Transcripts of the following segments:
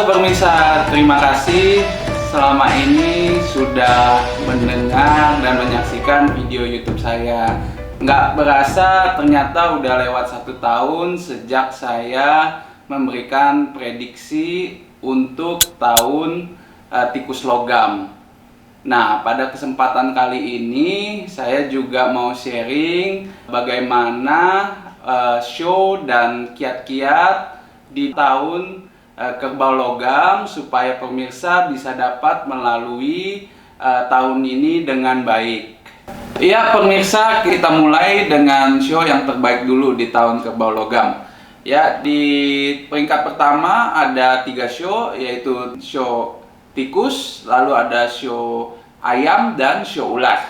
pemirsa, terima kasih selama ini sudah mendengar dan menyaksikan video YouTube saya. Nggak berasa ternyata udah lewat 1 tahun sejak saya memberikan prediksi untuk tahun tikus logam. Nah, pada kesempatan kali ini saya juga mau sharing bagaimana show dan kiat-kiat di tahun kerbau logam supaya pemirsa bisa dapat melalui tahun ini dengan baik. Ya pemirsa, kita mulai dengan show yang terbaik dulu di tahun kerbau logam. Ya, di peringkat pertama ada 3 show, yaitu show tikus, lalu ada show ayam dan show ular.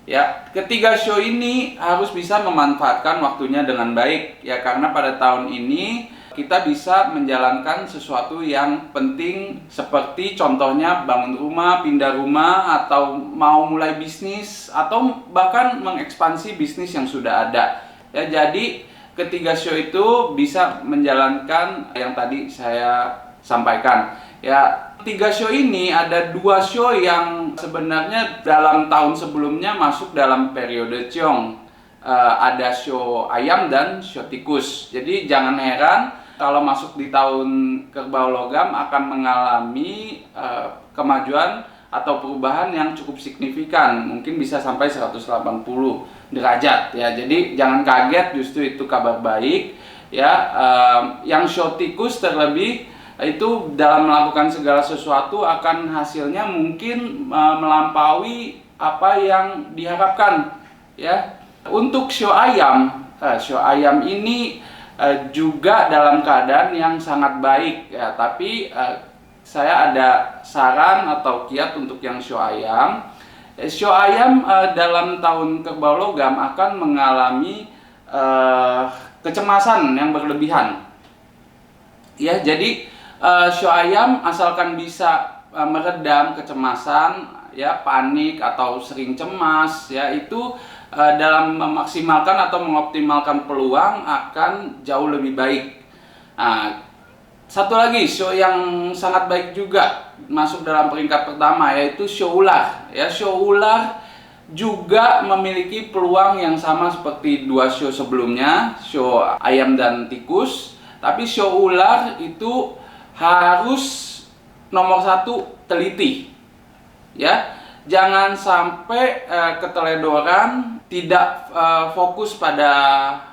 Ya, ketiga show ini harus bisa memanfaatkan waktunya dengan baik ya, karena pada tahun ini kita bisa menjalankan sesuatu yang penting seperti contohnya bangun rumah, pindah rumah, atau mau mulai bisnis, atau bahkan mengekspansi bisnis yang sudah ada. Ya, jadi ketiga show itu bisa menjalankan yang tadi saya sampaikan. Ya, 3 show ini ada 2 show yang sebenarnya dalam tahun sebelumnya masuk dalam periode Ciong. Ada show ayam dan show tikus. Jadi jangan heran kalau masuk di tahun kerbau logam akan mengalami kemajuan atau perubahan yang cukup signifikan, mungkin bisa sampai 180 derajat ya. Jadi jangan kaget, justru itu kabar baik ya. Yang show tikus terlebih itu dalam melakukan segala sesuatu akan hasilnya mungkin melampaui apa yang diharapkan ya. Untuk show ayam ini juga dalam keadaan yang sangat baik ya, tapi saya ada saran atau kiat untuk yang show ayam. Show ayam dalam tahun kerbau logam akan mengalami kecemasan yang berlebihan ya. Jadi show ayam asalkan bisa meredam kecemasan ya, panik atau sering cemas ya, itu dalam memaksimalkan atau mengoptimalkan peluang akan jauh lebih baik. Nah, satu lagi show yang sangat baik juga masuk dalam peringkat pertama, yaitu show ular ya. Show ular juga memiliki peluang yang sama seperti 2 show sebelumnya, show ayam dan tikus, tapi show ular itu harus nomor 1 teliti ya. Jangan sampai keteledoran, tidak fokus pada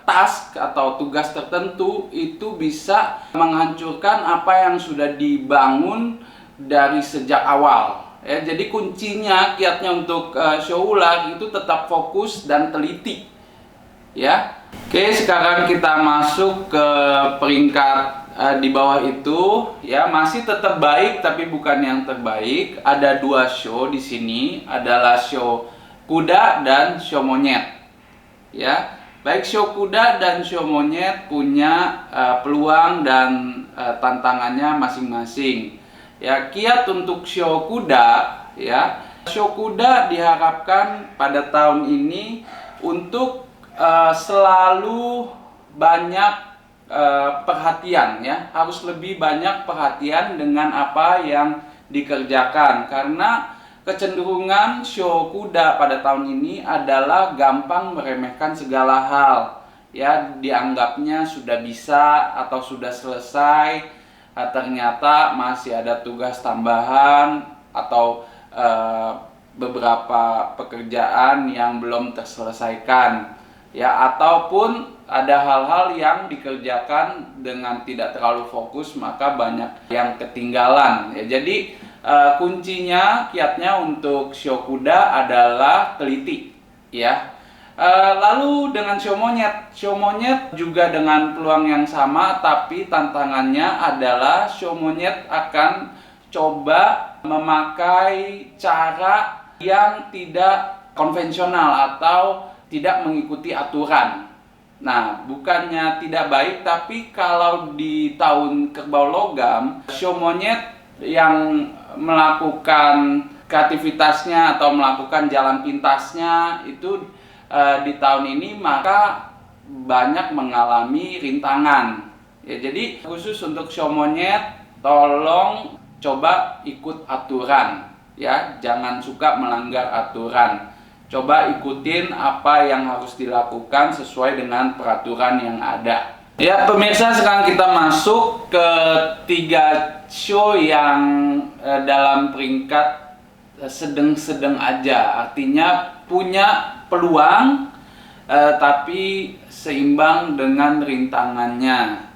task atau tugas tertentu, itu bisa menghancurkan apa yang sudah dibangun dari sejak awal ya. Jadi kuncinya, kiatnya untuk show ular itu tetap fokus dan teliti ya. Oke, sekarang kita masuk ke peringkat di bawah itu ya, masih tetap baik tapi bukan yang terbaik. Ada 2 show di sini, adalah show kuda dan show monyet ya. Baik show kuda dan show monyet punya peluang dan tantangannya masing-masing ya. Kiat untuk show kuda ya, show kuda diharapkan pada tahun ini untuk selalu banyak perhatian ya, harus lebih banyak perhatian dengan apa yang dikerjakan, karena kecenderungan show kuda pada tahun ini adalah gampang meremehkan segala hal ya. Dianggapnya sudah bisa atau sudah selesai, ternyata masih ada tugas tambahan atau beberapa pekerjaan yang belum terselesaikan ya, ataupun ada hal-hal yang dikerjakan dengan tidak terlalu fokus, maka banyak yang ketinggalan ya. Jadi kuncinya, kiatnya untuk show kuda adalah teliti ya. Lalu dengan show monyet juga dengan peluang yang sama, tapi tantangannya adalah show monyet akan coba memakai cara yang tidak konvensional atau tidak mengikuti aturan. Nah, bukannya tidak baik, tapi kalau di tahun kerbau logam, show monyet yang melakukan kreativitasnya atau melakukan jalan pintasnya itu di tahun ini, maka banyak mengalami rintangan ya. Jadi khusus untuk show monyet tolong coba ikut aturan ya, jangan suka melanggar aturan. Coba ikutin apa yang harus dilakukan sesuai dengan peraturan yang ada. Ya pemirsa, sekarang kita masuk ke 3 show yang dalam peringkat sedang-sedang aja. Artinya punya peluang tapi seimbang dengan rintangannya.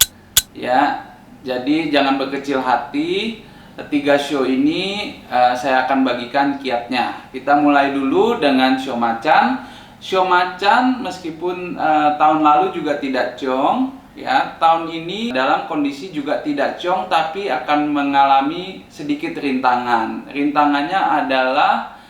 Ya, jadi jangan berkecil hati. 3 show ini saya akan bagikan kiatnya. Kita mulai dulu dengan show macan. Show macan meskipun tahun lalu juga tidak cong, ya, tahun ini dalam kondisi juga tidak cong, tapi akan mengalami sedikit rintangan. Rintangannya adalah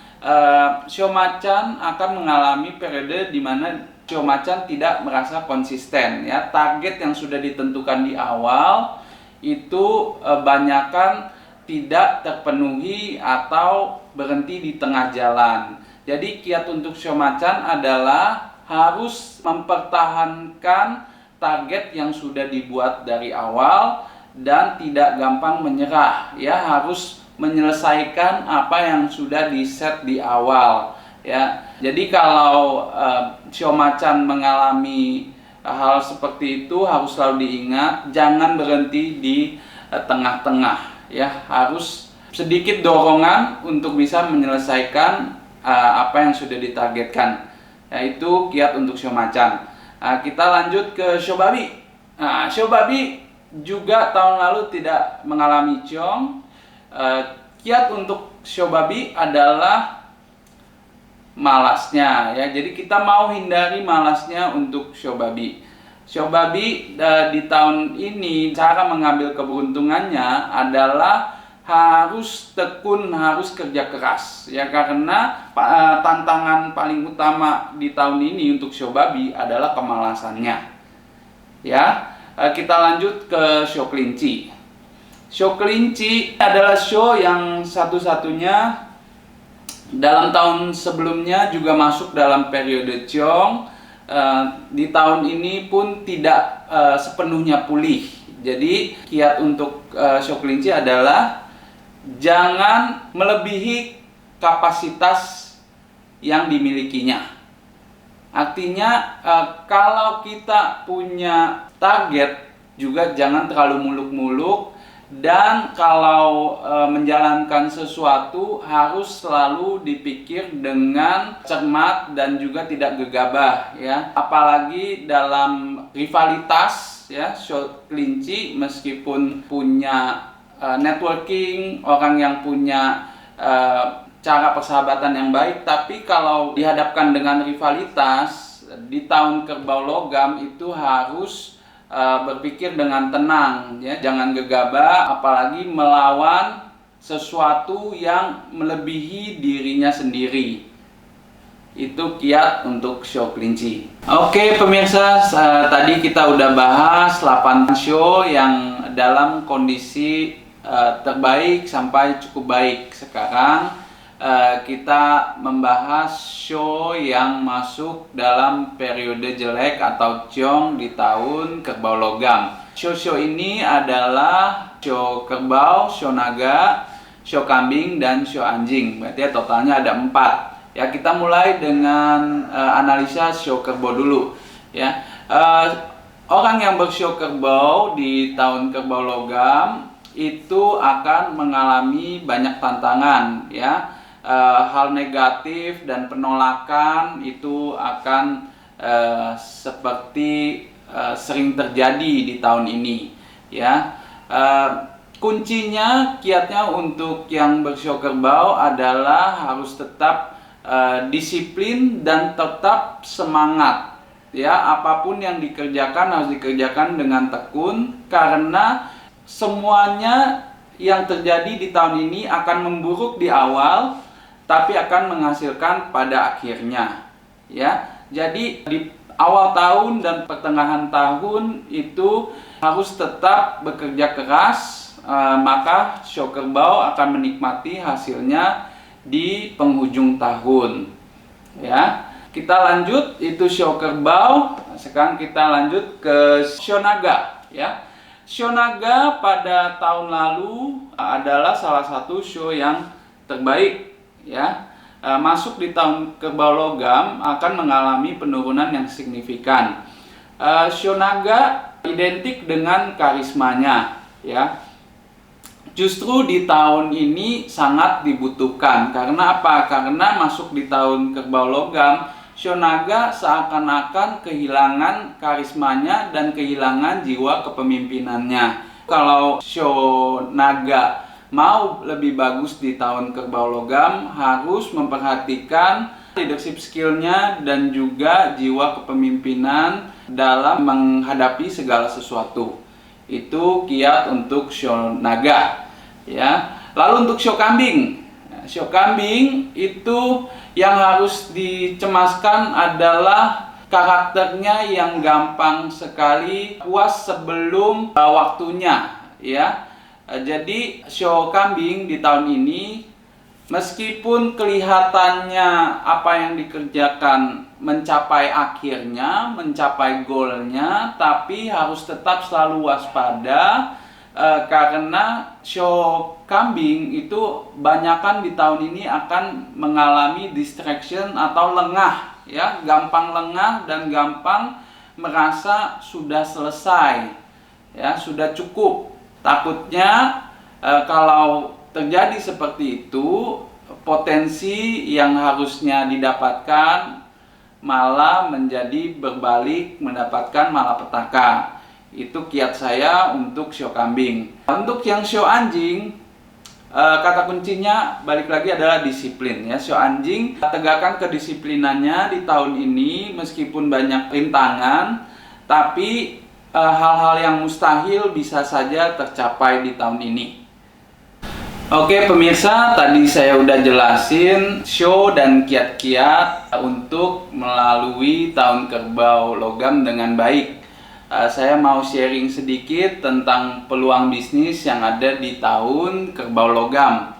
show macan akan mengalami periode di mana show macan tidak merasa konsisten, ya. Target yang sudah ditentukan di awal itu banyakkan tidak terpenuhi atau berhenti di tengah jalan. Jadi kiat untuk show macan adalah harus mempertahankan target yang sudah dibuat dari awal dan tidak gampang menyerah, ya. Harus menyelesaikan apa yang sudah di-set di awal, ya. Jadi kalau show macan mengalami hal seperti itu harus selalu diingat, jangan berhenti di tengah-tengah, ya. Harus sedikit dorongan untuk bisa menyelesaikan apa yang sudah ditargetkan. Yaitu kiat untuk show macan. Kita lanjut ke show babi. Show babi juga tahun lalu tidak mengalami cong. Kiat untuk show babi adalah malasnya, ya. Jadi kita mau hindari malasnya untuk show babi. Show babi di tahun ini cara mengambil keberuntungannya adalah harus tekun, harus kerja keras, ya, karena tantangan paling utama di tahun ini untuk show babi adalah kemalasannya, ya. Kita lanjut ke show kelinci. Show kelinci adalah show yang satu-satunya dalam tahun sebelumnya juga masuk dalam periode cong. Di tahun ini pun tidak sepenuhnya pulih. Jadi kiat untuk show kelinci adalah jangan melebihi kapasitas yang dimilikinya. Artinya kalau kita punya target juga jangan terlalu muluk-muluk, dan kalau menjalankan sesuatu harus selalu dipikir dengan cermat dan juga tidak gegabah, ya. Apalagi dalam rivalitas, ya, show kelinci meskipun punya networking, orang yang punya cara persahabatan yang baik, tapi kalau dihadapkan dengan rivalitas di tahun kerbau logam itu harus berpikir dengan tenang, ya. Jangan gegabah, apalagi melawan sesuatu yang melebihi dirinya sendiri. Itu kiat untuk show kelinci. Oke pemirsa, tadi kita udah bahas 8 show yang dalam kondisi terbaik sampai cukup baik. Sekarang kita membahas show yang masuk dalam periode jelek atau cong di tahun kerbau logam. Show-show ini adalah show kerbau, show naga, show kambing, dan show anjing. Berarti totalnya ada 4. Ya, kita mulai dengan analisa show kerbau dulu, ya. Orang yang bershow kerbau di tahun kerbau logam itu akan mengalami banyak tantangan, ya. Hal negatif dan penolakan itu akan seperti sering terjadi di tahun ini, ya. Kuncinya, kiatnya untuk yang bershow kerbau adalah harus tetap disiplin dan tetap semangat, ya. Apapun yang dikerjakan harus dikerjakan dengan tekun, karena semuanya yang terjadi di tahun ini akan memburuk di awal tapi akan menghasilkan pada akhirnya, ya. Jadi di awal tahun dan pertengahan tahun itu harus tetap bekerja keras, maka show kerbau akan menikmati hasilnya di penghujung tahun, ya. Kita lanjut, itu show kerbau. Sekarang kita lanjut ke show naga, ya. Show naga pada tahun lalu adalah salah satu show yang terbaik, ya. Masuk di tahun kerbau logam akan mengalami penurunan yang signifikan. Show naga identik dengan karismanya, ya. Justru di tahun ini sangat dibutuhkan. Karena apa? Karena masuk di tahun kerbau logam, show naga seakan-akan kehilangan karismanya dan kehilangan jiwa kepemimpinannya. Kalau show naga mau lebih bagus di tahun kerbau logam, harus memperhatikan leadership skillnya dan juga jiwa kepemimpinan dalam menghadapi segala sesuatu. Itu kiat untuk show naga, ya. Lalu untuk show kambing. Show kambing itu yang harus dicemaskan adalah karakternya yang gampang sekali puas sebelum waktunya, ya. Jadi show kambing di tahun ini meskipun kelihatannya apa yang dikerjakan mencapai akhirnya, mencapai goalnya, tapi harus tetap selalu waspada. Karena show kambing itu banyakan di tahun ini akan mengalami distraction atau lengah, ya, gampang lengah dan gampang merasa sudah selesai, ya, sudah cukup. Takutnya kalau terjadi seperti itu, potensi yang harusnya didapatkan malah menjadi berbalik, mendapatkan malapetaka. Itu kiat saya untuk show kambing. Untuk yang show anjing, kata kuncinya balik lagi adalah disiplin, ya. Show anjing tegakkan kedisiplinannya di tahun ini meskipun banyak rintangan, tapi hal-hal yang mustahil bisa saja tercapai di tahun ini. Oke pemirsa, tadi saya udah jelasin show dan kiat-kiat untuk melalui tahun kerbau logam dengan baik. Saya mau sharing sedikit tentang peluang bisnis yang ada di tahun kerbau logam,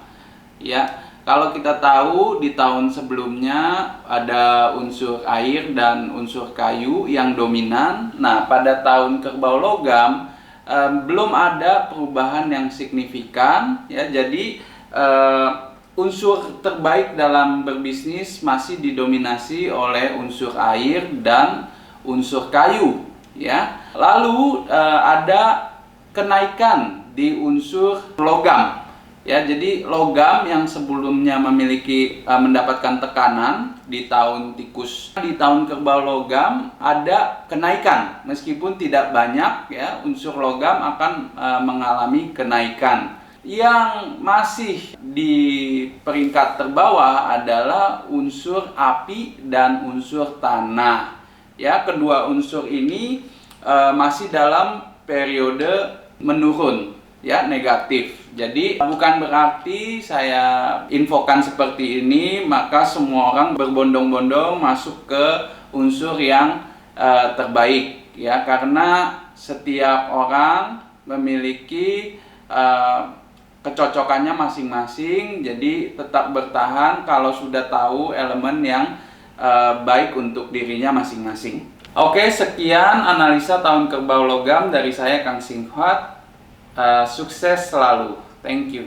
ya. Kalau kita tahu di tahun sebelumnya ada unsur air dan unsur kayu yang dominan. Nah, pada tahun kerbau logam belum ada perubahan yang signifikan, ya. Jadi unsur terbaik dalam berbisnis masih didominasi oleh unsur air dan unsur kayu, ya. Lalu ada kenaikan di unsur logam, ya. Jadi logam yang sebelumnya memiliki mendapatkan tekanan di tahun tikus, di tahun kerbau logam ada kenaikan meskipun tidak banyak, ya. Unsur logam akan mengalami kenaikan. Yang masih di peringkat terbawah adalah unsur api dan unsur tanah, ya. Kedua unsur ini masih dalam periode menurun, ya, negatif. Jadi bukan berarti saya infokan seperti ini maka semua orang berbondong-bondong masuk ke unsur yang terbaik, ya. Karena setiap orang memiliki kecocokannya masing-masing. Jadi tetap bertahan kalau sudah tahu elemen yang baik untuk dirinya masing-masing. Oke, sekian analisa tahun kerbau logam dari saya, Kang Singhuat. Sukses selalu. Thank you.